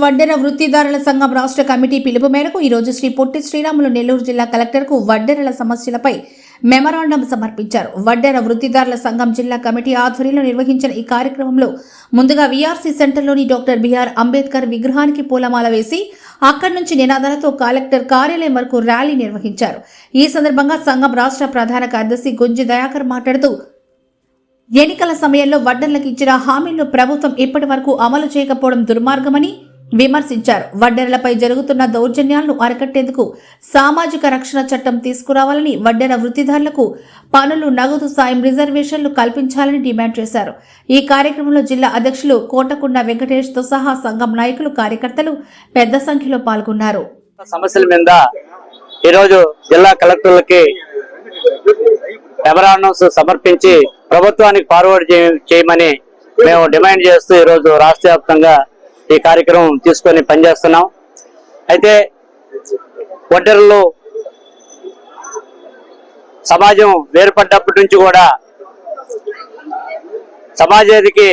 వడ్డెర వృత్తిదారుల సంఘం రాష్ట్ర కమిటీ పిలుపు మేరకు ఈరోజు శ్రీ పొట్టి శ్రీరాములు నెల్లూరు జిల్లా కలెక్టర్కు వడ్డెరల సమస్యలపై మెమరాండం సమర్పించారు. వడ్డెర వృత్తిదారుల సంఘం జిల్లా కమిటీ ఆధ్వర్యంలో నిర్వహించిన ఈ కార్యక్రమంలో ముందుగా వీఆర్సీ సెంటర్లోని డాక్టర్ బిఆర్ అంబేద్కర్ విగ్రహానికి పూలమాల వేసి అక్కడి నుంచి నినాదాలతో కలెక్టర్ కార్యాలయం వరకు ర్యాలీ నిర్వహించారు. ఈ సందర్భంగా సంఘం రాష్ట్ర ప్రధాన కార్యదర్శి గుంజి దయాకర్ మాట్లాడుతూ ఎన్నికల సమయంలో వడ్డర్లకు ఇచ్చిన హామీలను ప్రభుత్వం ఇప్పటి వరకు అమలు చేయకపోవడం దుర్మార్గమని విమర్శించారు. వడ్డెరలపై జరుగుతున్న దౌర్జన్యాలను అరికట్టేందుకు సామాజిక రక్షణ చట్టం తీసుకురావాలని, వడ్డెర వృత్తిదారులకు పనులు, నగదు సాయం, రిజర్వేషన్లు కల్పించాలని డిమాండ్ చేశారు. ఈ కార్యక్రమంలో జిల్లా అధ్యక్షులు కోటకొండ వెంకటేష్తో సహా సంఘం నాయకులు, కార్యకర్తలు పెద్ద సంఖ్యలో పాల్గొన్నారు. సమస్యల మీద ఈరోజు జిల్లా కలెక్టర్లకి మెమరాండమ్స్ సమర్పించి ప్రభుత్వానికి ఫార్వర్డ్ చేయమని మేము డిమాండ్ చేస్తూ ఈరోజు రాష్ట్ర వ్యాప్తంగా ఈ కార్యక్రమం తీసుకొని పనిచేస్తున్నాం. అయితే వడ్డెరలు సమాజం వేరుపడ్డప్పటి నుంచి కూడా సమాజానికి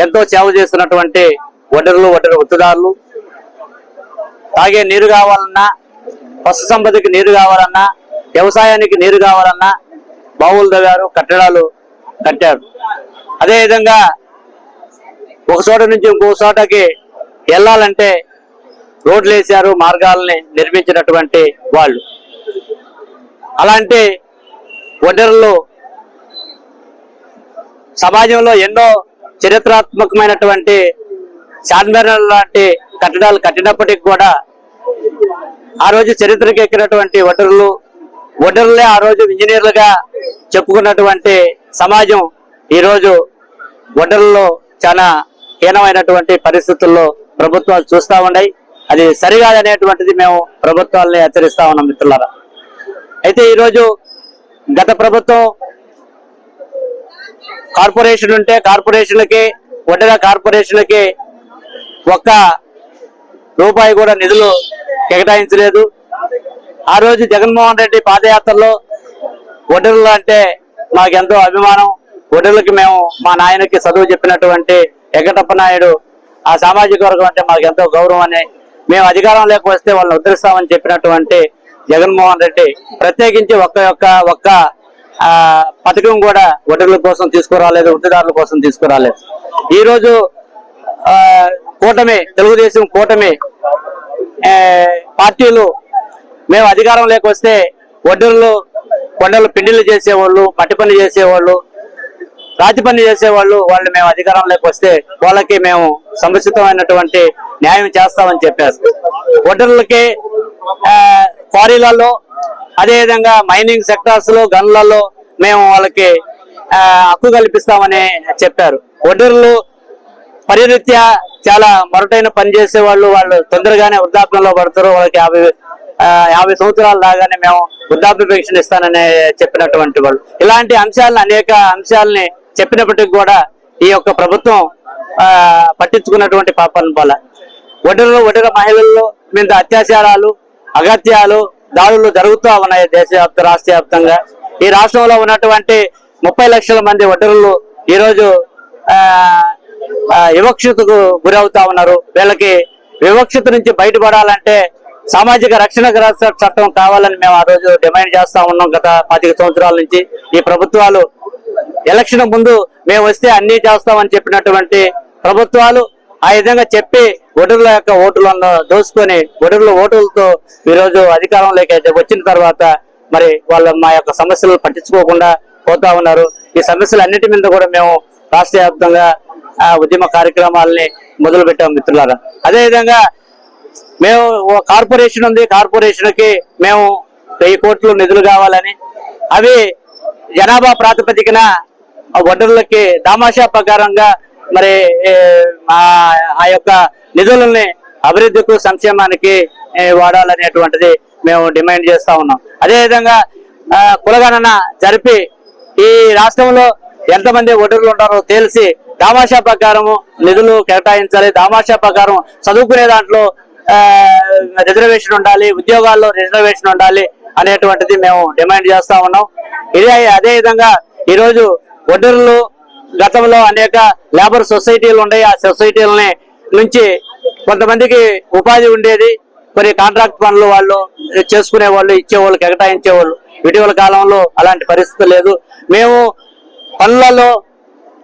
ఎంతో సేవ చేస్తున్నటువంటి వడ్డెరలు, వడ్డెర వృత్తిదారులు తాగే నీరు కావాలన్నా, పశు సంపదకి నీరు కావాలన్నా, వ్యవసాయానికి నీరు కావాలన్నా బావులు తవ్వారు, కట్టడాలు కట్టారు. అదేవిధంగా ఒక చోట నుంచి ఇంకో చోటకి వెళ్ళాలంటే రోడ్లు వేశారు, మార్గాలని నిర్మించినటువంటి వాళ్ళు. అలాంటి వడ్డెరలు సమాజంలో ఎన్నో చరిత్రాత్మకమైనటువంటి చార్మినార్ లాంటి కట్టడాలు కట్టినప్పటికీ కూడా ఆ రోజు చరిత్రకి ఎక్కినటువంటి వడ్డెరలే ఆ రోజు ఇంజనీర్లుగా చెప్పుకున్నటువంటి సమాజం ఈరోజు వడ్డెరల్లో చాలా హీనమైనటువంటి పరిస్థితుల్లో ప్రభుత్వాలు చూస్తూ ఉన్నాయి. అది సరికాదనేటువంటిది మేము ప్రభుత్వాలని హెచ్చరిస్తా ఉన్నాం మిత్రులారా. అయితే ఈరోజు గత ప్రభుత్వం కార్పొరేషన్ ఉంటే కార్పొరేషన్లకి, వడ్డెర కార్పొరేషన్లకి ఒక్క రూపాయి కూడా నిధులు కేటాయించలేదు. ఆ రోజు జగన్మోహన్ రెడ్డి పాదయాత్రలో వడ్డెరలు అంటే మాకెంతో అభిమానం, వడ్డెరలకి మేము మా నాయనకి చదువు చెప్పినటువంటి వెంకటప్ప నాయుడు ఆ సామాజిక వర్గం అంటే మాకు ఎంతో గౌరవం అని, మేము అధికారం లేకపోతే వాళ్ళని ఉద్ధరిస్తామని చెప్పినటువంటి జగన్మోహన్ రెడ్డి ప్రత్యేకించి ఒక్క పథకం కూడా వడ్డెరల కోసం తీసుకురాలేదు, వృత్తిదారుల కోసం తీసుకురాలేదు. ఈ రోజు తెలుగుదేశం కూటమి పార్టీలు మేము అధికారం లేకొస్తే వడ్డెరలు కొండలు పిండిలు చేసేవాళ్ళు, మట్టి పని చేసేవాళ్ళు, రాతి పని చేసేవాళ్ళు, వాళ్ళు మేము అధికారంలోకి వస్తే వాళ్ళకి మేము సముచితమైనటువంటి న్యాయం చేస్తామని చెప్పారు. వడ్డెరలకి క్వారీలలో, అదేవిధంగా మైనింగ్ సెక్టార్స్ లో, గన్లలో మేము వాళ్ళకి హక్కు కల్పిస్తామని చెప్పారు. వడ్డెరలు పరిరీత్యా చాలా మొరటైన పని చేసేవాళ్ళు, వాళ్ళు తొందరగానే వృద్ధాప్యంలో పడతారు. వాళ్ళకి 50 సంవత్సరాలు దాగానే మేము వృద్ధాప్య పెన్షన్ ఇస్తానని చెప్పినటువంటి వాళ్ళు. ఇలాంటి అంశాలను, అనేక అంశాలని చెప్పినప్పటికీ కూడా ఈ యొక్క ప్రభుత్వం పట్టించుకున్నటువంటి పాపం వల్ల వడ్డెర మహిళల్లో మీద అత్యాచారాలు, అగత్యాలు, దాడులు జరుగుతూ ఉన్నాయి రాష్ట్ర వ్యాప్తంగా. ఈ రాష్ట్రంలో ఉన్నటువంటి 30 లక్షల మంది వడ్డెరలు ఈరోజు వివక్షతకు గురవుతా ఉన్నారు. వీళ్ళకి వివక్షత నుంచి బయటపడాలంటే సామాజిక రక్షణ చట్టం కావాలని మేము ఆ రోజు డిమాండ్ చేస్తా ఉన్నాం. గత 25 సంవత్సరాల నుంచి ఈ ప్రభుత్వాలు ఎలక్షన్ ముందు మేము వస్తే అన్ని చేస్తామని చెప్పినటువంటి ప్రభుత్వాలు ఆ విధంగా చెప్పి వడ్డెరల యొక్క ఓటులను దోసుకొని వడ్డెరల ఓటులతో ఈరోజు అధికారంలోకి వచ్చిన తర్వాత మరి మా యొక్క సమస్యలు పట్టించుకోకుండా పోతా ఉన్నారు. ఈ సమస్యలన్నిటి మీద కూడా మేము రాష్ట్ర వ్యాప్తంగా ఉద్యమ కార్యక్రమాలని మొదలు పెట్టాం మిత్రులారా. అదేవిధంగా మేము కార్పొరేషన్ ఉంది, కార్పొరేషన్ కి మేము 1000 కోట్లు నిధులు కావాలని, అవి జనాభా ప్రాతిపదికన వడ్డెరలకి దామాషా ప్రకారంగా మరి ఆ యొక్క నిధులని అభివృద్ధికి, సంక్షేమానికి వాడాలనేటువంటిది మేము డిమాండ్ చేస్తా ఉన్నాం. అదేవిధంగా కులగణన జరిపి ఈ రాష్ట్రంలో ఎంతమంది వడ్డెరలు ఉంటారో తెలిసి దామాషా ప్రకారము నిధులు కేటాయించాలి. దామాషా ప్రకారం చదువుకునే దాంట్లో రిజర్వేషన్ ఉండాలి, ఉద్యోగాల్లో రిజర్వేషన్ ఉండాలి అనేటువంటిది మేము డిమాండ్ చేస్తా ఉన్నాం. అదేవిధంగా ఈరోజు వడ్డెరలు గతంలో అనేక లేబర్ సొసైటీలు ఉన్నాయి. ఆ సొసైటీలని నుంచి కొంతమందికి ఉపాధి ఉండేది, కొన్ని కాంట్రాక్ట్ పనులు వాళ్ళు చేసుకునే వాళ్ళు, ఇచ్చేవాళ్ళు, కేటాయించేవాళ్ళు. ఇటీవల కాలంలో అలాంటి పరిస్థితి లేదు. మేము పనులలో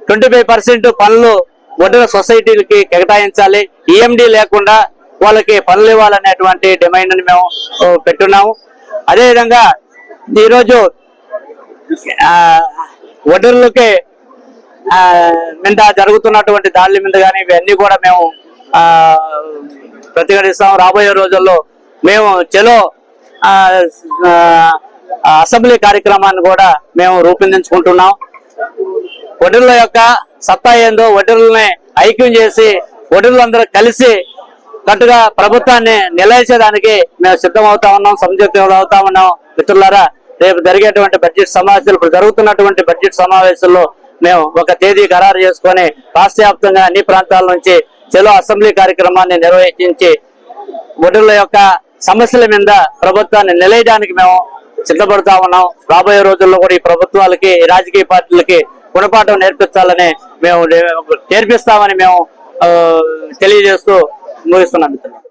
25% పనులు వడ్డెర సొసైటీలకి కేటాయించాలి, ఈఎండి లేకుండా వాళ్ళకి పనులు ఇవ్వాలనేటువంటి డిమాండ్ ని మేము పెట్టున్నాము. అదేవిధంగా ఈరోజు వడ్డెరలకి మీద జరుగుతున్నటువంటి దాడుల మీద కానీ ఇవన్నీ కూడా మేము ప్రతిఘటిస్తాం. రాబోయే రోజుల్లో మేము చలో అసెంబ్లీ కార్యక్రమాన్ని కూడా మేము రూపొందించుకుంటున్నాం. వడ్డెరల యొక్క సత్తా ఏందో, వడ్డెరల్ని ఐక్యం చేసి వడ్డెరలందరూ కలిసి కట్టుగా ప్రభుత్వాన్ని నిలయేసేదానికి మేము సిద్ధమవుతా ఉన్నాం, సంయుక్తం అవుతా ఉన్నాం. మిత్రులారా, రేపు జరిగేటువంటి బడ్జెట్ సమావేశాలు, ఇప్పుడు జరుగుతున్నటువంటి బడ్జెట్ సమావేశంలో మేము ఒక తేదీ ఖరారు చేసుకొని రాష్ట్ర వ్యాప్తంగా అన్ని ప్రాంతాల నుంచి చలో అసెంబ్లీ కార్యక్రమాన్ని నిర్వహించి వడ్డెరల యొక్క సమస్యల మీద ప్రభుత్వాన్ని నిలయడానికి మేము సిద్ధపడతా ఉన్నాం. రాబోయే రోజుల్లో కూడా ఈ ప్రభుత్వాలకి, ఈ రాజకీయ పార్టీలకి గుణపాఠం నేర్పించాలని నేర్పిస్తామని మేము తెలియజేస్తూ ముగిస్తున్నాం.